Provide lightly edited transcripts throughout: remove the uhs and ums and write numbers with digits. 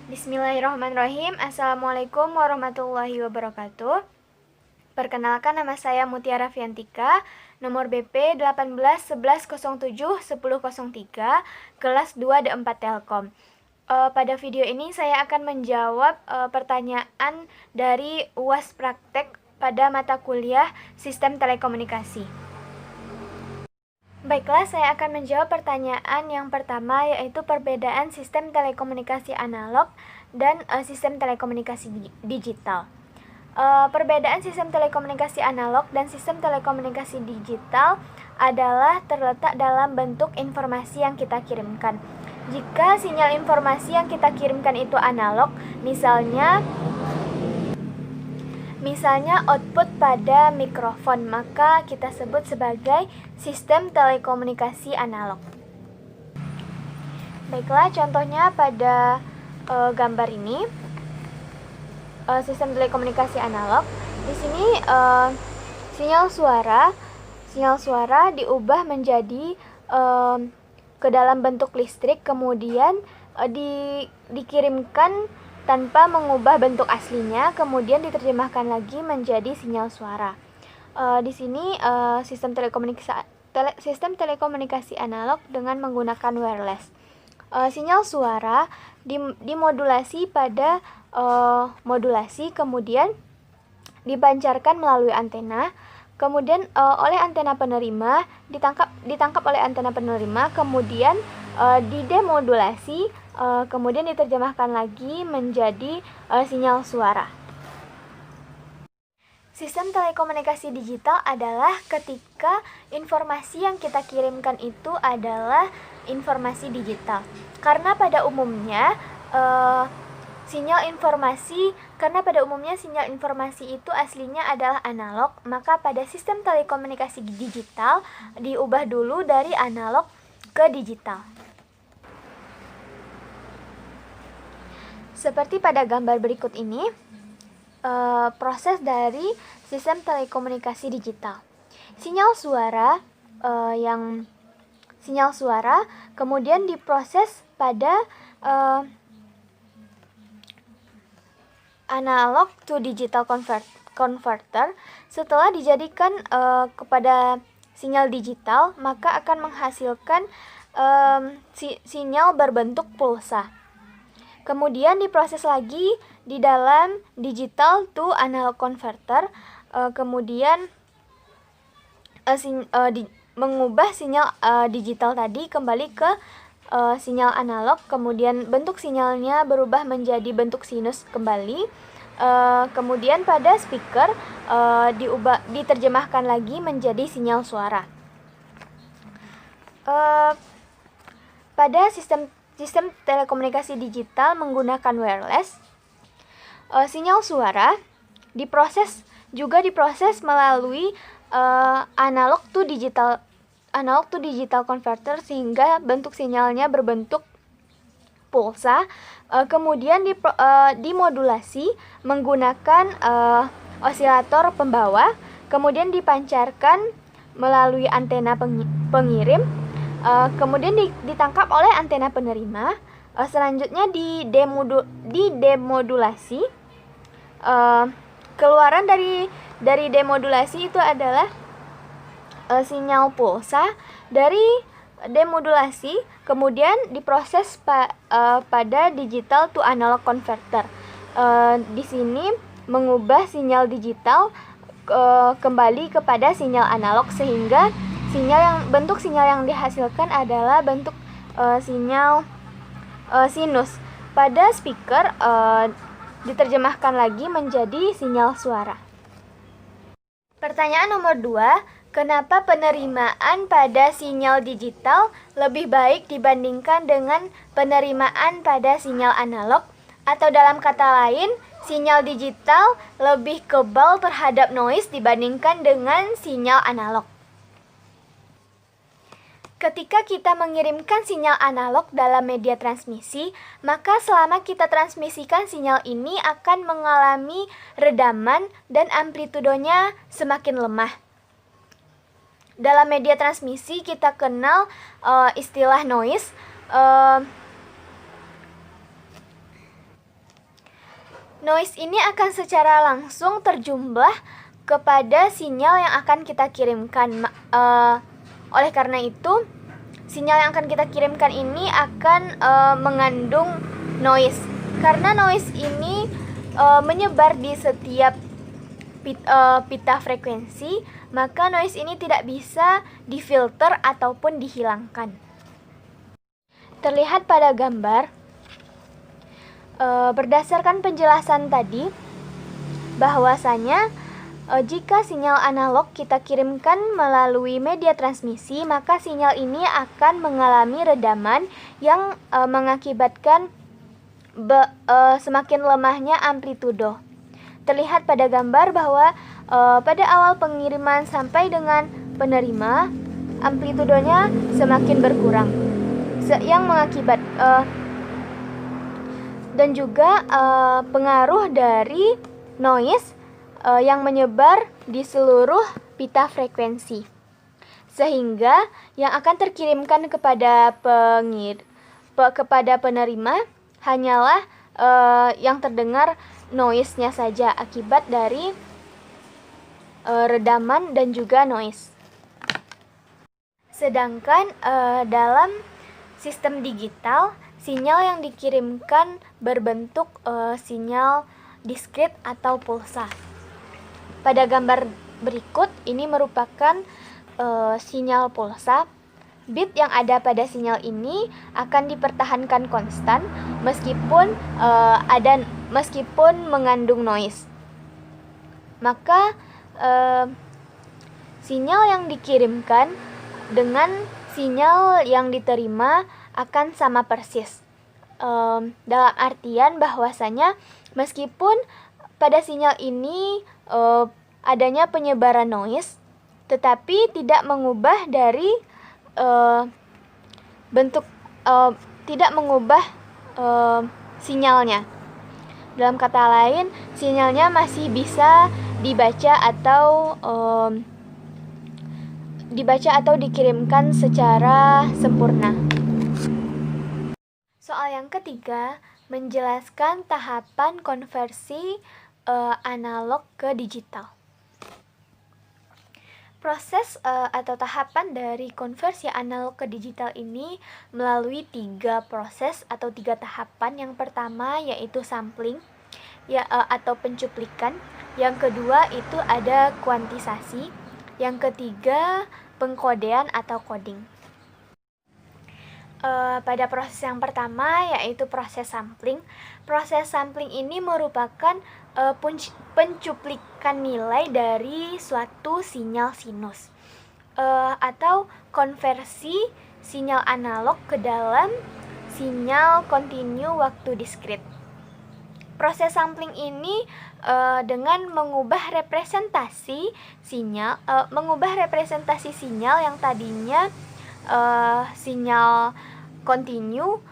Bismillahirrahmanirrahim. Assalamualaikum warahmatullahi wabarakatuh. Perkenalkan, nama saya Mutiara Fiantika, nomor BP 1811071003, kelas 2 D4 Telkom. Pada video ini saya akan menjawab pertanyaan dari UAS praktek pada mata kuliah Sistem Telekomunikasi. Baiklah, saya akan menjawab pertanyaan yang pertama, yaitu perbedaan sistem telekomunikasi analog dan sistem telekomunikasi digital. Perbedaan sistem telekomunikasi analog dan sistem telekomunikasi digital adalah terletak dalam bentuk informasi yang kita kirimkan. Jika sinyal informasi yang kita kirimkan itu analog, misalnya output pada mikrofon, maka kita sebut sebagai sistem telekomunikasi analog. Baiklah, contohnya pada gambar ini, sistem telekomunikasi analog. Di sini sinyal suara diubah menjadi ke dalam bentuk listrik, kemudian dikirimkan tanpa mengubah bentuk aslinya, kemudian diterjemahkan lagi menjadi sinyal suara. Di sini sistem telekomunikasi analog dengan menggunakan wireless. Sinyal suara dimodulasi pada modulasi, kemudian dipancarkan melalui antena, kemudian oleh antena penerima, ditangkap oleh antena penerima, kemudian didemodulasi, kemudian diterjemahkan lagi menjadi sinyal suara. Sistem telekomunikasi digital adalah ketika informasi yang kita kirimkan itu adalah informasi digital. Karena pada umumnya sinyal informasi itu aslinya adalah analog, maka pada sistem telekomunikasi digital diubah dulu dari analog ke digital. Seperti pada gambar berikut ini, proses dari sistem telekomunikasi digital. Sinyal suara kemudian diproses pada analog to digital converter. Setelah dijadikan kepada sinyal digital, maka akan menghasilkan sinyal berbentuk pulsa. Kemudian diproses lagi di dalam digital to analog converter, kemudian mengubah sinyal digital tadi kembali ke sinyal analog, kemudian bentuk sinyalnya berubah menjadi bentuk sinus kembali. Kemudian pada speaker diterjemahkan lagi menjadi sinyal suara. Pada sistem telekomunikasi digital menggunakan wireless, sinyal suara diproses melalui analog to digital converter sehingga bentuk sinyalnya berbentuk pulsa, kemudian dimodulasi menggunakan osilator pembawa, kemudian dipancarkan melalui antena pengirim, kemudian ditangkap oleh antena penerima, selanjutnya didemodulasi. Keluaran dari demodulasi itu adalah sinyal pulsa. Dari demodulasi kemudian diproses pada digital to analog converter. Di sini mengubah sinyal digital kembali kepada sinyal analog sehingga bentuk sinyal yang dihasilkan adalah bentuk sinyal sinus. Pada speaker diterjemahkan lagi menjadi sinyal suara. Pertanyaan nomor 2, kenapa penerimaan pada sinyal digital lebih baik dibandingkan dengan penerimaan pada sinyal analog? Atau dalam kata lain, sinyal digital lebih kebal terhadap noise dibandingkan dengan sinyal analog. Ketika kita mengirimkan sinyal analog dalam media transmisi, maka selama kita transmisikan sinyal ini akan mengalami redaman dan amplitudonya semakin lemah. Dalam media transmisi kita kenal istilah noise. Noise ini akan secara langsung terjumlah kepada sinyal yang akan kita kirimkan. Oleh karena itu, sinyal yang akan kita kirimkan ini akan mengandung noise. Karena noise ini menyebar di setiap pita frekuensi, maka noise ini tidak bisa difilter ataupun dihilangkan. Terlihat pada gambar, berdasarkan penjelasan tadi, bahwasanya jika sinyal analog kita kirimkan melalui media transmisi, maka sinyal ini akan mengalami redaman yang mengakibatkan semakin lemahnya amplitudo. Terlihat pada gambar bahwa pada awal pengiriman sampai dengan penerima, amplitudonya semakin berkurang, yang mengakibat dan juga pengaruh dari noise yang menyebar di seluruh pita frekuensi, sehingga yang akan terkirimkan kepada penerima hanyalah yang terdengar noise-nya saja akibat dari redaman dan juga noise. Sedangkan dalam sistem digital, sinyal yang dikirimkan berbentuk sinyal diskrit atau pulsa. Pada gambar berikut, ini merupakan sinyal pulsa. Bit yang ada pada sinyal ini akan dipertahankan konstan meskipun mengandung noise. Maka sinyal yang dikirimkan dengan sinyal yang diterima akan sama persis. Dalam artian bahwasanya meskipun pada sinyal ini adanya penyebaran noise, tetapi tidak mengubah dari tidak mengubah sinyalnya. Dalam kata lain, sinyalnya masih bisa dibaca atau dikirimkan secara sempurna. Soal yang ketiga, menjelaskan tahapan konversi analog ke digital. Proses atau tahapan dari konversi analog ke digital ini melalui 3 proses atau 3 tahapan. Yang pertama yaitu sampling atau pencuplikan. Yang kedua itu ada kuantisasi. Yang ketiga pengkodean atau coding. Pada proses yang pertama yaitu proses sampling. Proses sampling ini merupakan pencuplikan nilai dari suatu sinyal sinus atau konversi sinyal analog ke dalam sinyal kontinu waktu diskrit. Proses sampling ini dengan mengubah representasi sinyal yang tadinya sinyal kontinu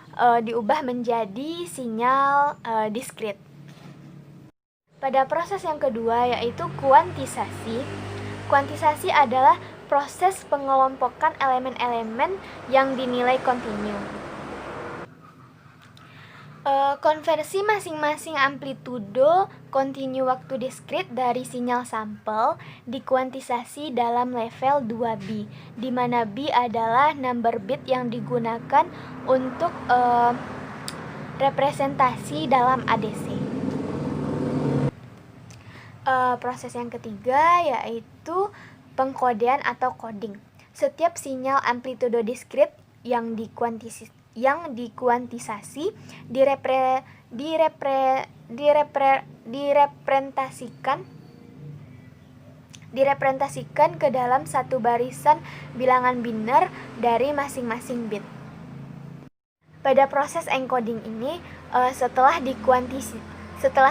diubah menjadi sinyal diskrit. Pada proses yang kedua yaitu kuantisasi. Kuantisasi adalah proses pengelompokan elemen-elemen yang dinilai kontinu. Konversi masing-masing amplitudo kontinu waktu diskrit dari sinyal sampel dikuantisasi dalam level 2B, di mana B adalah number bit yang digunakan untuk representasi dalam ADC. Proses yang ketiga yaitu pengkodean atau coding. Setiap sinyal amplitudo diskrit yang dikuantisasi direpresentasikan ke dalam satu barisan bilangan biner dari masing-masing bit. Pada proses encoding ini, setelah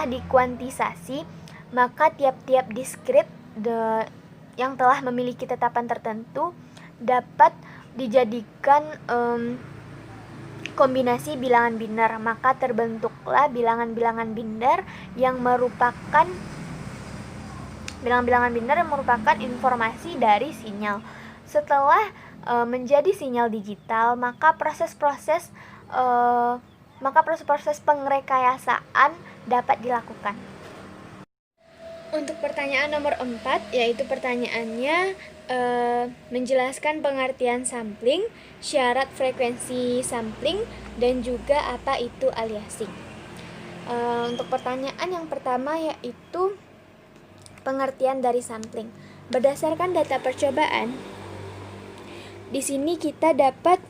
dikuantisasi, maka tiap-tiap diskrit yang telah memiliki tetapan tertentu dapat dijadikan kombinasi bilangan biner, maka terbentuklah bilangan-bilangan biner yang merupakan informasi dari sinyal. Setelah menjadi sinyal digital, maka proses-proses maka proses-proses pengrekayasaan dapat dilakukan. Untuk pertanyaan nomor 4, yaitu pertanyaannya menjelaskan pengertian sampling, syarat frekuensi sampling, dan juga apa itu aliasing. Untuk pertanyaan yang pertama yaitu pengertian dari sampling. Berdasarkan data percobaan, di sini kita dapat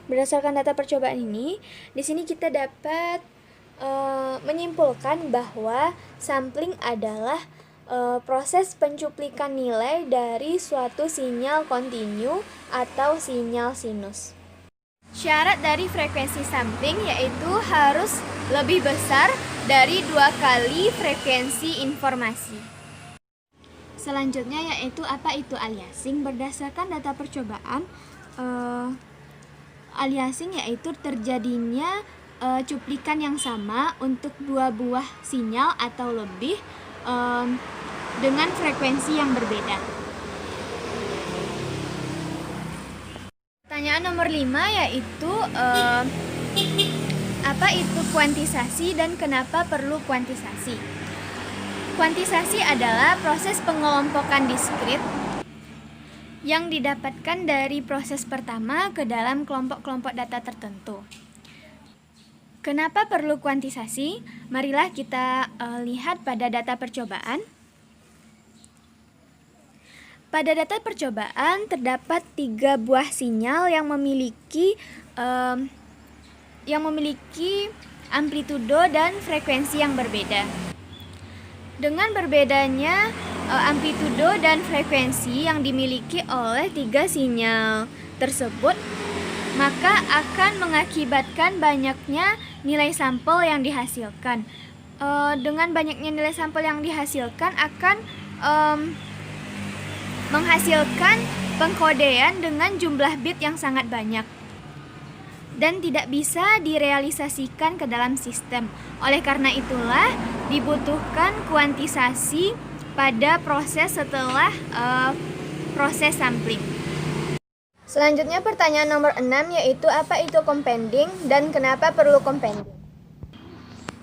berdasarkan data percobaan ini, di sini kita dapat menyimpulkan bahwa sampling adalah proses pencuplikan nilai dari suatu sinyal kontinu atau sinyal sinus. Syarat dari frekuensi sampling yaitu harus lebih besar dari 2 kali frekuensi informasi. Selanjutnya yaitu apa itu aliasing. Berdasarkan data percobaan, aliasing yaitu terjadinya cuplikan yang sama untuk 2 buah sinyal atau lebih dengan frekuensi yang berbeda. Pertanyaan nomor 5 yaitu apa itu kuantisasi dan kenapa perlu kuantisasi? Kuantisasi adalah proses pengelompokan diskrit yang didapatkan dari proses pertama ke dalam kelompok-kelompok data tertentu. Kenapa perlu kuantisasi? Marilah kita lihat pada data percobaan. Pada data percobaan terdapat 3 buah sinyal yang memiliki amplitudo dan frekuensi yang berbeda. Dengan berbedanya amplitudo dan frekuensi yang dimiliki oleh 3 sinyal tersebut, maka akan mengakibatkan banyaknya nilai sampel yang dihasilkan. Dengan banyaknya nilai sampel yang dihasilkan akan menghasilkan pengkodean dengan jumlah bit yang sangat banyak dan tidak bisa direalisasikan ke dalam sistem. Oleh karena itulah dibutuhkan kuantisasi pada proses setelah proses sampling. Selanjutnya pertanyaan nomor 6 yaitu apa itu compounding dan kenapa perlu compounding.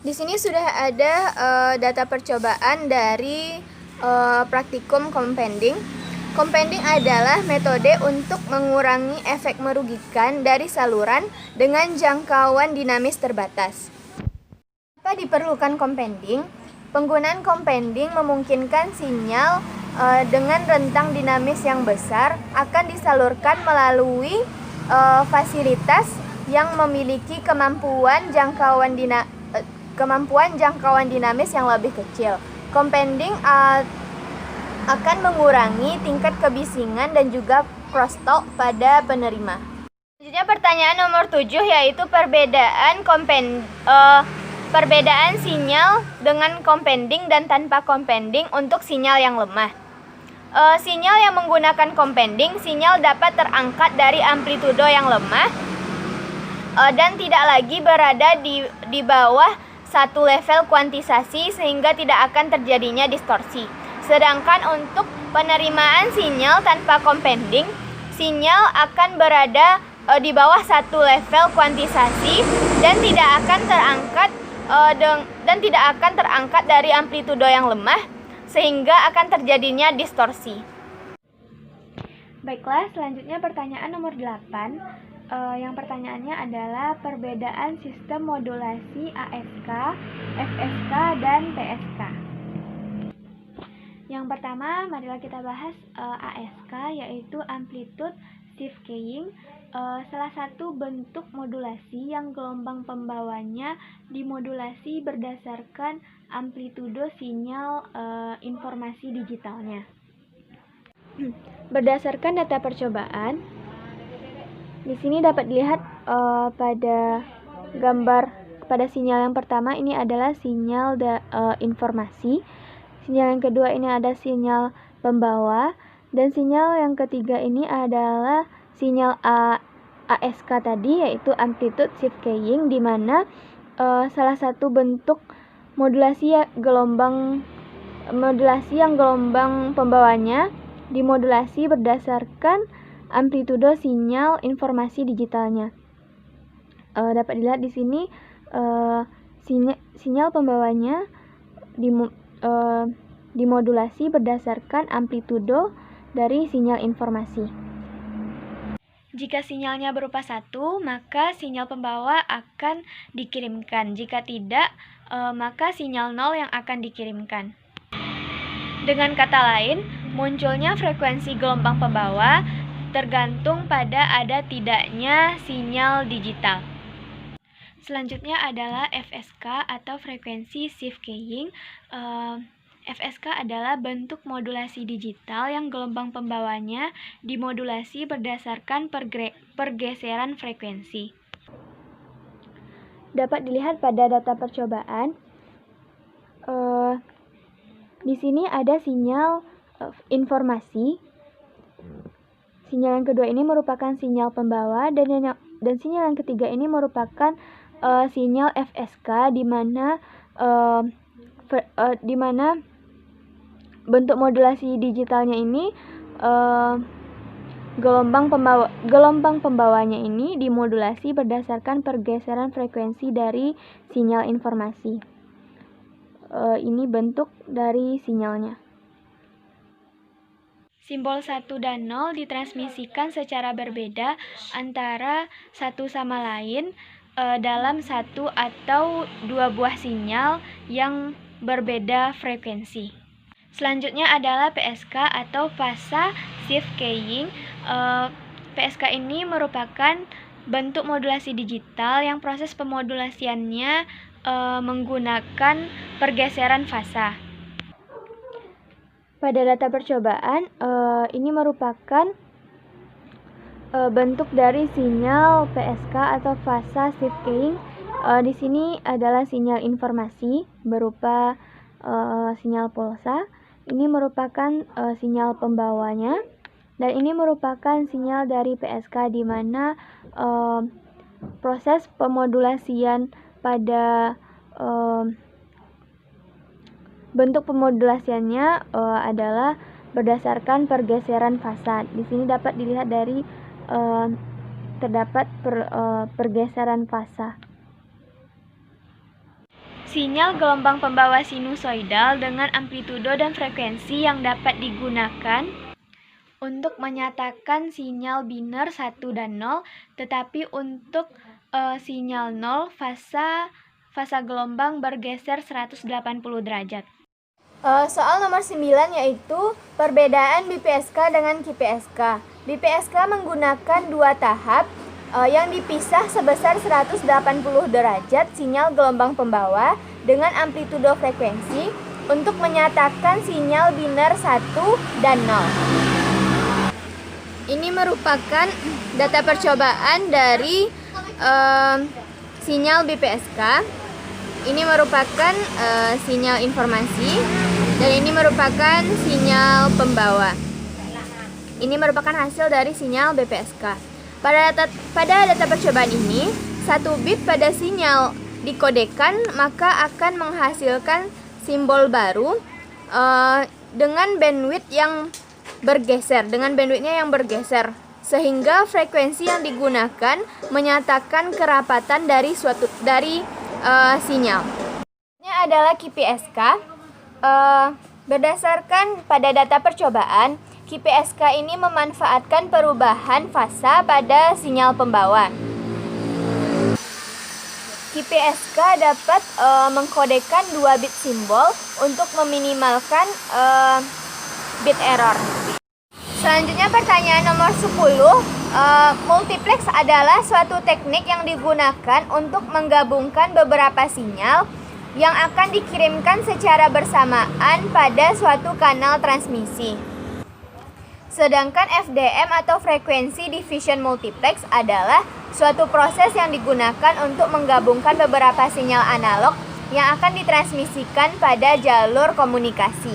Di sini sudah ada data percobaan dari praktikum compounding. Compounding adalah metode untuk mengurangi efek merugikan dari saluran dengan jangkauan dinamis terbatas. Apa diperlukan compounding? Penggunaan compounding memungkinkan sinyal dengan rentang dinamis yang besar akan disalurkan melalui fasilitas yang memiliki kemampuan jangkauan dinamis yang lebih kecil. Compounding akan mengurangi tingkat kebisingan dan juga crosstalk pada penerima. Selanjutnya pertanyaan nomor 7 yaitu perbedaan sinyal dengan compounding dan tanpa compounding untuk sinyal yang lemah. Sinyal yang menggunakan compounding, sinyal dapat terangkat dari amplitudo yang lemah dan tidak lagi berada di bawah satu level kuantisasi sehingga tidak akan terjadinya distorsi. Sedangkan untuk penerimaan sinyal tanpa compounding, sinyal akan berada di bawah satu level kuantisasi dan tidak akan terangkat dari amplitudo yang lemah sehingga akan terjadinya distorsi. Baiklah, selanjutnya pertanyaan nomor 8. Yang pertanyaannya adalah perbedaan sistem modulasi ASK, FSK, dan PSK. Yang pertama, marilah kita bahas ASK, yaitu Amplitude Shift Keying, salah satu bentuk modulasi yang gelombang pembawanya dimodulasi berdasarkan amplitudo sinyal informasi digitalnya. Berdasarkan data percobaan, di sini dapat dilihat pada gambar pada sinyal yang pertama ini adalah sinyal informasi. Sinyal yang kedua ini ada sinyal pembawa, dan sinyal yang ketiga ini adalah sinyal ASK tadi, yaitu Amplitude Shift Keying, di mana salah satu bentuk modulasi yang gelombang pembawanya dimodulasi berdasarkan amplitudo sinyal informasi digitalnya. Dapat dilihat di sini sinyal pembawanya dimodulasi berdasarkan amplitudo dari sinyal informasi. Jika sinyalnya berupa 1, maka sinyal pembawa akan dikirimkan. Jika tidak, maka sinyal 0 yang akan dikirimkan. Dengan kata lain, munculnya frekuensi gelombang pembawa tergantung pada ada tidaknya sinyal digital. Selanjutnya adalah FSK atau frekuensi shift keying. FSK adalah bentuk modulasi digital yang gelombang pembawanya dimodulasi berdasarkan pergeseran frekuensi. Dapat dilihat pada data percobaan. Di sini ada sinyal informasi. Sinyal yang kedua ini merupakan sinyal pembawa dan sinyal yang ketiga ini merupakan sinyal FSK di mana bentuk modulasi digitalnya ini gelombang pembawanya ini dimodulasi berdasarkan pergeseran frekuensi dari sinyal informasi. Ini bentuk dari sinyalnya. Simbol 1 dan 0 ditransmisikan secara berbeda antara satu sama lain dalam satu atau dua buah sinyal yang berbeda frekuensi. Selanjutnya adalah PSK atau fasa shift keying. PSK ini merupakan bentuk modulasi digital yang proses pemodulasiannya menggunakan pergeseran fasa. Pada data percobaan, ini merupakan bentuk dari sinyal PSK atau fasa shift keying. Di sini adalah sinyal informasi berupa sinyal pulsa. Ini merupakan sinyal pembawanya, dan ini merupakan sinyal dari PSK di mana proses pemodulasian pada bentuk pemodulasiannya adalah berdasarkan pergeseran fasa. Di sini dapat dilihat dari terdapat pergeseran fasa. Sinyal gelombang pembawa sinusoidal dengan amplitudo dan frekuensi yang dapat digunakan untuk menyatakan sinyal biner 1 dan 0, tetapi untuk sinyal 0 fasa gelombang bergeser 180 derajat. Soal nomor 9 yaitu perbedaan BPSK dengan QPSK. BPSK menggunakan dua tahap yang dipisah sebesar 180 derajat sinyal gelombang pembawa dengan amplitudo frekuensi untuk menyatakan sinyal biner 1 dan 0. Ini merupakan data percobaan dari sinyal BPSK. Ini merupakan sinyal informasi dan ini merupakan sinyal pembawa. Ini merupakan hasil dari sinyal BPSK. Pada data percobaan ini, 1 bit pada sinyal dikodekan maka akan menghasilkan simbol baru dengan bandwidth yang bergeser, sehingga frekuensi yang digunakan menyatakan kerapatan dari sinyal. Ini adalah QPSK. Berdasarkan pada data percobaan, QPSK ini memanfaatkan perubahan fasa pada sinyal pembawa. QPSK dapat mengkodekan 2 bit simbol untuk meminimalkan bit error. Selanjutnya pertanyaan nomor 10. Multiplex adalah suatu teknik yang digunakan untuk menggabungkan beberapa sinyal yang akan dikirimkan secara bersamaan pada suatu kanal transmisi. Sedangkan FDM atau frekuensi division multiplex adalah suatu proses yang digunakan untuk menggabungkan beberapa sinyal analog yang akan ditransmisikan pada jalur komunikasi.